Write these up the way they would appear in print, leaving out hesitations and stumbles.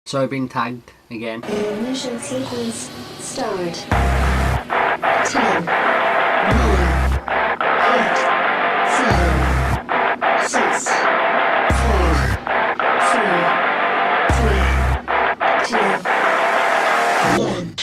So I've been tagged again. Mission sequence start. 10, 9, 8, 7, 6, 5, 4, 3, 2, 1.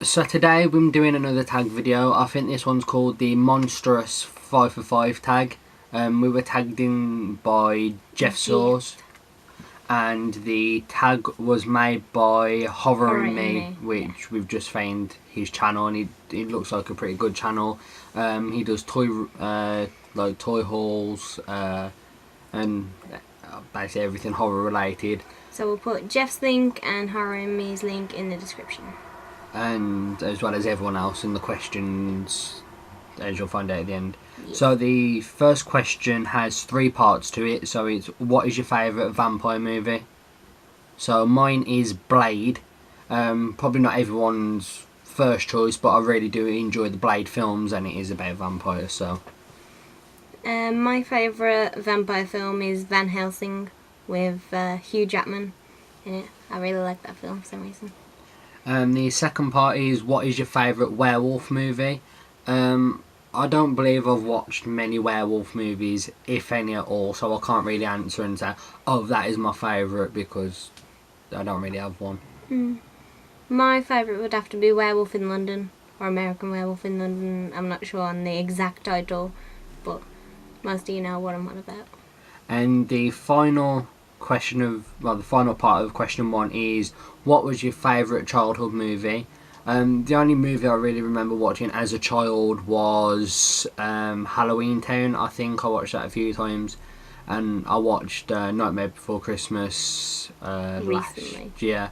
So today we're doing another tag video. I think this one's called the Monstrous 5 for 5 tag. We were tagged in by Jeff Saws, and the tag was made by HorrorInMe, which we've just found his channel, and it looks like a pretty good channel. He does toy hauls and basically everything horror related. So we'll put Jeff's link and HorrorInMe's link in the description. And as well as everyone else in the questions, as you'll find out at the end. Yeah. So the first question has 3 parts to it. So it's, what is your favourite vampire movie? So mine is Blade. Probably not everyone's first choice, but I really do enjoy the Blade films, and it is about vampires. So my favourite vampire film is Van Helsing with Hugh Jackman in it. I really like that film for some reason. The second part is, what is your favourite werewolf movie? I don't believe I've watched many werewolf movies, if any at all, so I can't really answer and say, oh, that is my favourite, because I don't really have one. My favourite would have to be Werewolf in London, or American Werewolf in London. I'm not sure on the exact title, but most of you know what I'm on about. And the final question the final part of question 1 is, what was your favourite childhood movie? The only movie I really remember watching as a child was Halloween Town. I think I watched that a few times, and I watched Nightmare Before Christmas recently. Yeah.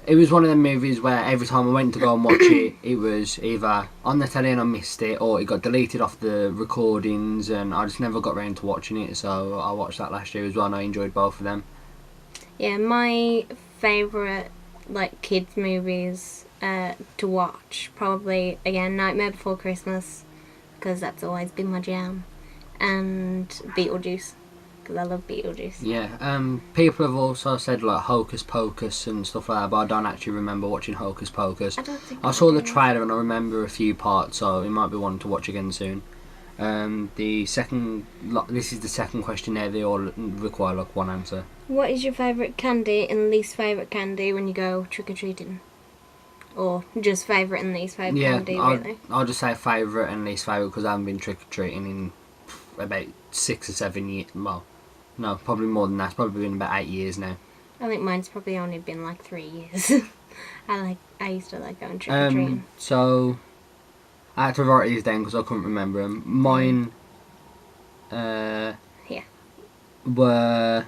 It was one of them movies where every time I went to go and watch it, it was either on the telly and I missed it, or it got deleted off the recordings, and I just never got around to watching it. So I watched that last year as well, and I enjoyed both of them. Yeah, my favourite kids movies to watch, probably again Nightmare Before Christmas, because that's always been my jam, and Beetlejuice, because I love Beetlejuice. Yeah, people have also said Hocus Pocus and stuff like that, but I don't actually remember watching Hocus Pocus. I saw the trailer and I remember a few parts, so it might be one to watch again soon. This is the second question there. They all require one answer. What is your favourite candy and least favourite candy when you go trick-or-treating? Or just favourite and least favourite candy, really? I'll just say favourite and least favourite, because I haven't been trick-or-treating in about 6 or 7 years. Well, no, probably more than that. It's probably been about 8 years now. I think mine's probably only been 3 years. I used to like going trick-or-treating. So I had to write these down because I couldn't remember them. Mine were...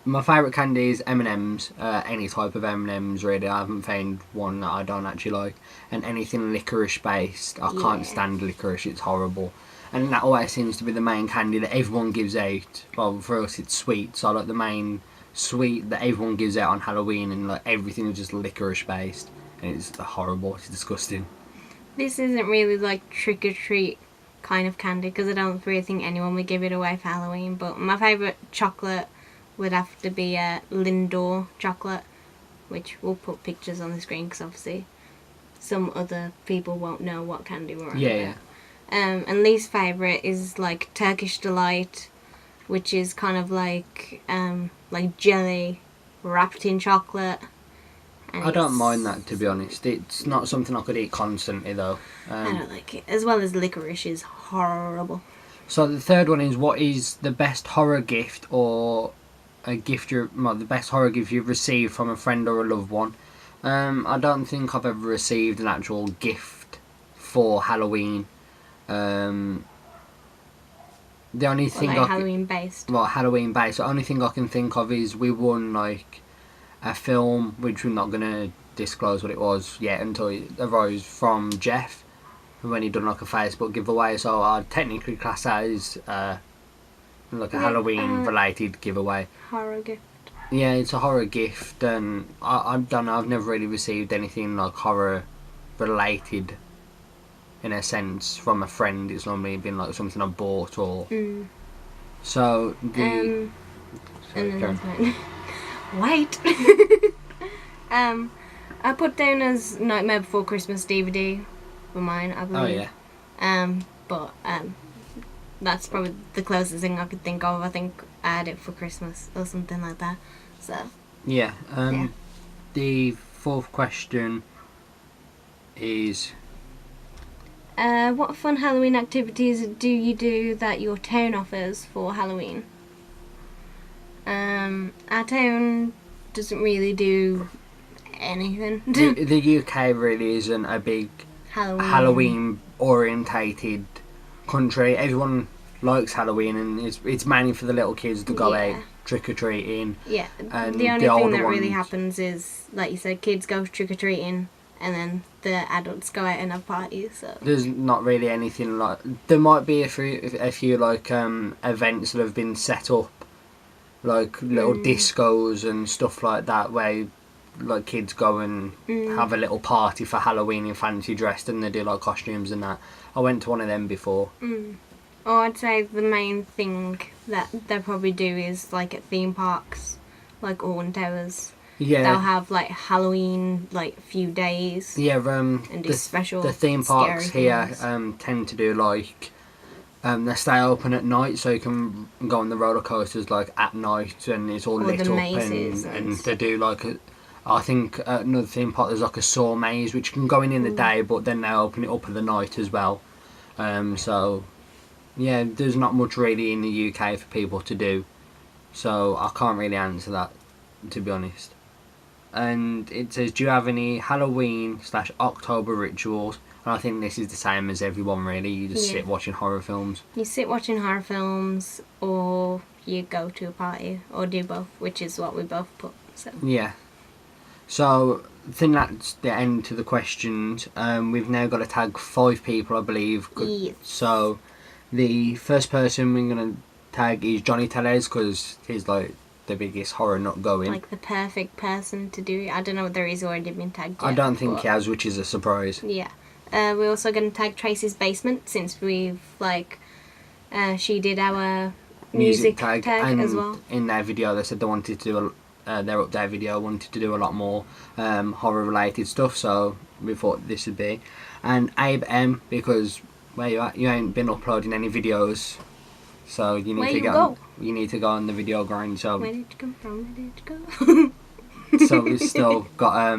My favourite candy is M&M's, any type of M&M's really. I haven't found one that I don't actually like. And anything licorice based, I can't stand licorice, it's horrible. And that always seems to be the main candy that everyone gives out. Well, for us it's sweet, so the main sweet that everyone gives out on Halloween, and everything is just licorice based. And it's horrible, it's disgusting. This isn't really trick-or-treat kind of candy, because I don't really think anyone would give it away for Halloween. But my favourite chocolate would have to be Lindor chocolate, which we'll put pictures on the screen because obviously some other people won't know what candy we're on about. And least favourite is Turkish Delight, which is kind of like jelly wrapped in chocolate. And I don't mind that, to be honest. It's not something I could eat constantly though. I don't like it. As well as licorice is horrible. So the third one is, what is the best horror gift or the best horror gift you've received from a friend or a loved one? I don't think I've ever received an actual gift for Halloween. The only thing Halloween based. Well, Halloween based. The only thing I can think of is we won a film, which we're not gonna disclose what it was yet until it arose from Jeff when he done a Facebook giveaway. So I'd technically class that as a Halloween related giveaway. Horror gift. Yeah, it's a horror gift, and I don't know, I've never really received anything horror related in a sense from a friend. It's normally been something I bought or so the and then Wait. I put down as Nightmare Before Christmas DVD for mine, I believe. Oh yeah. But that's probably the closest thing I could think of. I think I had it for Christmas or something like that. So Yeah. Yeah. The fourth question is, what fun Halloween activities do you do that your town offers for Halloween? Our town doesn't really do anything. the UK really isn't a big Halloween orientated country. Everyone likes Halloween, and it's mainly for the little kids to go Yeah. out trick or treating. Yeah, And the only the thing older that really ones- happens is, like you said, kids go trick or treating, and then the adults go out and have parties. So There's not really anything like. There might be a few like events that have been set up, like little discos and stuff like that, where like kids go and have a little party for Halloween in fancy dressed, and they do like costumes and that. I went to one of them before. Or I'd say the main thing that they probably do is like at theme parks, like Alton Towers. Yeah. They'll have like Halloween like few days. Yeah, And do special the theme parks scary here things. tend to do like they stay open at night, so you can go on the roller coasters like at night, and it's all Or lit the up, mazes and and they do like I think another theme park there's like a saw maze which you can go in the day, but then they open it up at the night as well. So yeah, there's not much really in the UK for people to do, so I can't really answer that, to be honest. And it says, do you have any Halloween/October rituals? And I think this is the same as everyone really. You just Yeah. sit watching horror films. You sit watching horror films, or you go to a party, or do both, which is what we both put. So Yeah. So I think that's the end to the questions. We've now got to tag 5 people, I believe. Yes. So the first person we're going to tag is Johnny Tellez, because he's like the biggest horror nut going. like the perfect person to do it. I don't know whether he's already been tagged yet. I don't think but- he has, which is a surprise. Yeah. We're also going to tag Tracy's Basement, since we've like she did our music tag and as well. in their video they said they wanted to do their update video wanted to do a lot more horror related stuff, so we thought this would be. And Abe M, because where you at, you ain't been uploading any videos, so you need Where to you get go? on, you need to go on the video grind. So Where did you come from? Where did you go? so we've still got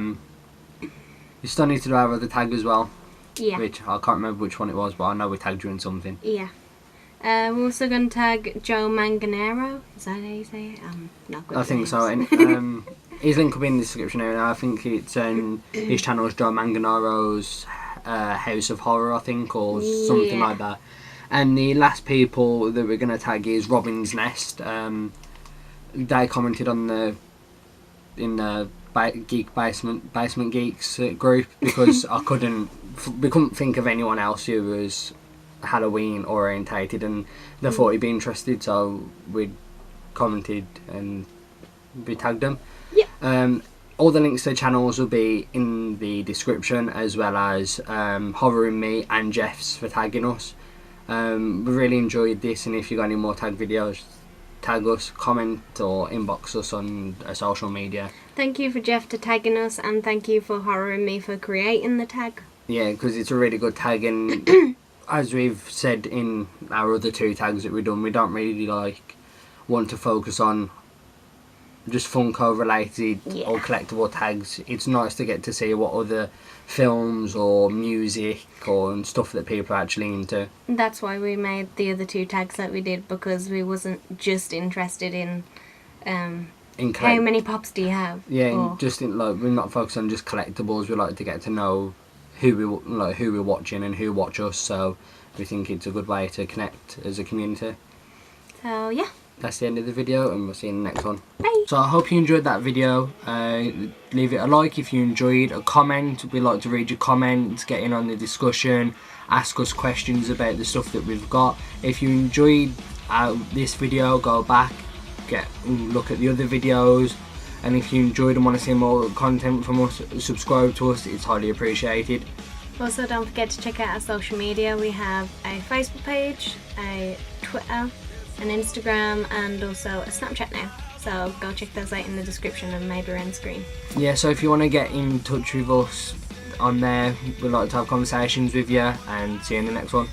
we still need to do our other tag as well, Yeah. which I can't remember which one it was, but I know we tagged you in something. Yeah. We're also going to tag Joe Manganero. Is that how you say it? I'm not good I at think so. names. And his link will be in the description area. I think it's his channel is Joe Manganaro's House of Horror, I think, or something Yeah. like that. And the last people that we're going to tag is Robin's Nest. They commented on the Geek Basement Geeks group, because we couldn't think of anyone else who was Halloween orientated, and they thought he'd be interested, so we commented and we tagged them. Yeah. All the links to the channels will be in the description, as well as HorrorInMe and Jeff's for tagging us. We really enjoyed this, and if you got any more tag videos, tag us, comment or inbox us on social media. Thank you for Jeff for tagging us, and thank you for HorrorInMe for creating the tag. Yeah, because it's a really good tag, and as we've said in our other 2 tags that we've done, we don't really want to focus on just Funko related or collectible tags. It's nice to get to see what other films or music or stuff that people are actually into. That's why we made the other 2 tags that we did, because we wasn't just interested in how many pops do you have. Yeah, or, and just in, we're not focused on just collectibles. We like to get to know who we're watching and who watch us. So we think it's a good way to connect as a community. So yeah. That's the end of the video, and we'll see you in the next one. Bye. So I hope you enjoyed that video. Leave it a like if you enjoyed, a comment. We'd like to read your comments, get in on the discussion, ask us questions about the stuff that we've got. If you enjoyed this video, go back, look at the other videos, and if you enjoyed and want to see more content from us, subscribe to us. It's highly appreciated. Also, don't forget to check out our social media. We have a Facebook page, a Twitter, an Instagram, and also a Snapchat now. So go check those out in the description and maybe around the screen. Yeah, so if you want to get in touch with us on there, we'd like to have conversations with you, and see you in the next one.